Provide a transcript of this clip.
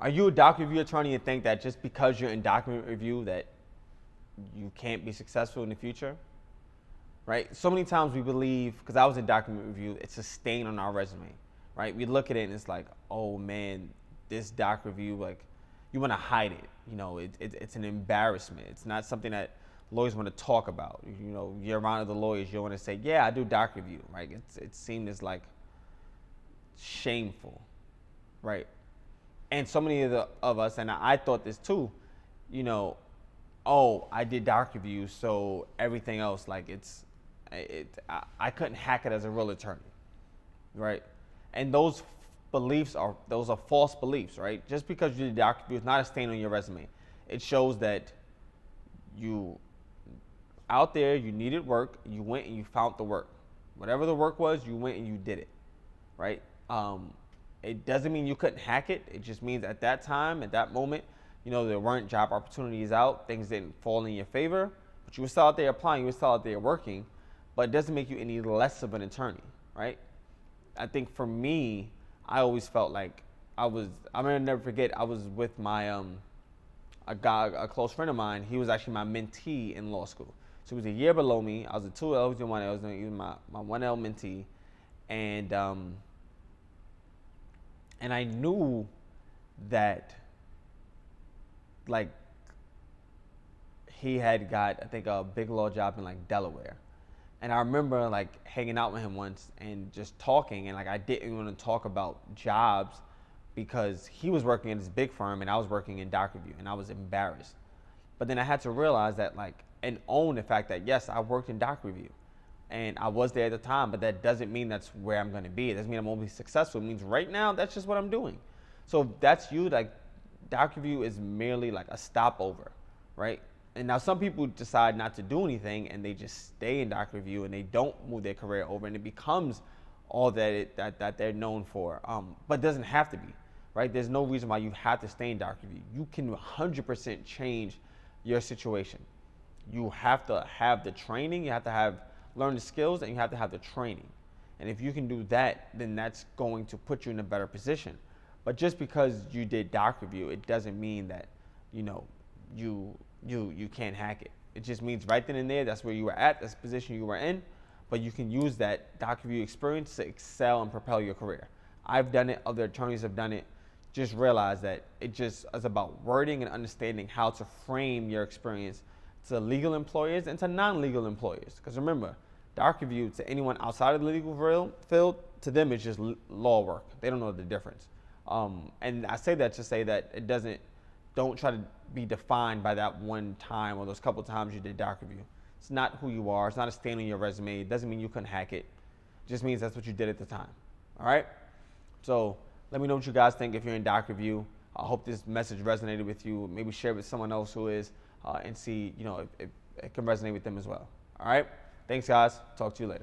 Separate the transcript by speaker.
Speaker 1: Are you a document review attorney and think that just because you're in document review that you can't be successful in the future? Right? So many times we believe, because I was in document review, it's a stain on our resume, right? We look at it and it's like, oh man, this doc review, like, you want to hide it. You know, it's an embarrassment. It's not something that lawyers want to talk about. You know, you're around other lawyers, you want to say, yeah, I do doc review, right? It's seen as like shameful, right? And so many of us, and I thought this too, you know, oh, I did doc review, so everything else, like I couldn't hack it as a real attorney, right? And those are false beliefs, right? Just because you did doc review is not a stain on your resume. It shows that you out there, you needed work, you went and you found the work. Whatever the work was, you went and you did it, right? It doesn't mean you couldn't hack it. It just means at that time, at that moment, you know, there weren't job opportunities out, things didn't fall in your favor, but you were still out there applying, you were still out there working, but it doesn't make you any less of an attorney, right? I think for me, I always felt like I'm gonna never forget, I was with my, a close friend of mine. He was actually my mentee in law school. So he was a year below me. I was a 2L, he was 1L, he was my 1L mentee. And I knew that, like, he had got, I think, a big law job in like Delaware. And I remember like hanging out with him once and just talking, and like I didn't want to talk about jobs because he was working at this big firm and I was working in doc review, and I was embarrassed. But then I had to realize that, like, and own the fact that yes, I worked in doc review and I was there at the time, but that doesn't mean that's where I'm going to be. It doesn't mean I'm going to be successful. It means right now that's just what I'm doing. So if that's you, like, doc review is merely like a stopover, right? And now some people decide not to do anything and they just stay in doc review and they don't move their career over, and it becomes all that they're known for. But it doesn't have to be, right? There's no reason why you have to stay in doc review. You can 100% change your situation. You have to have the training, you have to learn the skills, and you have to have the training. And if you can do that, then that's going to put you in a better position. But just because you did doc review, it doesn't mean that, you know, you can't hack it. It just means right then and there, that's where you were at, that's the position you were in, but you can use that doc review experience to excel and propel your career. I've done it, other attorneys have done it. Just realize that it just is about wording and understanding how to frame your experience to legal employers and to non-legal employers. Because remember, doc review to anyone outside of the legal field, to them it's just law work. They don't know the difference. And I say that to say that don't try to be defined by that one time or those couple times you did doc review. It's not who you are. It's not a stain on your resume. It doesn't mean you couldn't hack it. It just means that's what you did at the time. All right? So let me know what you guys think if you're in doc review. I hope this message resonated with you. Maybe share it with someone else who is, and see, you know, if it can resonate with them as well. All right? Thanks, guys. Talk to you later.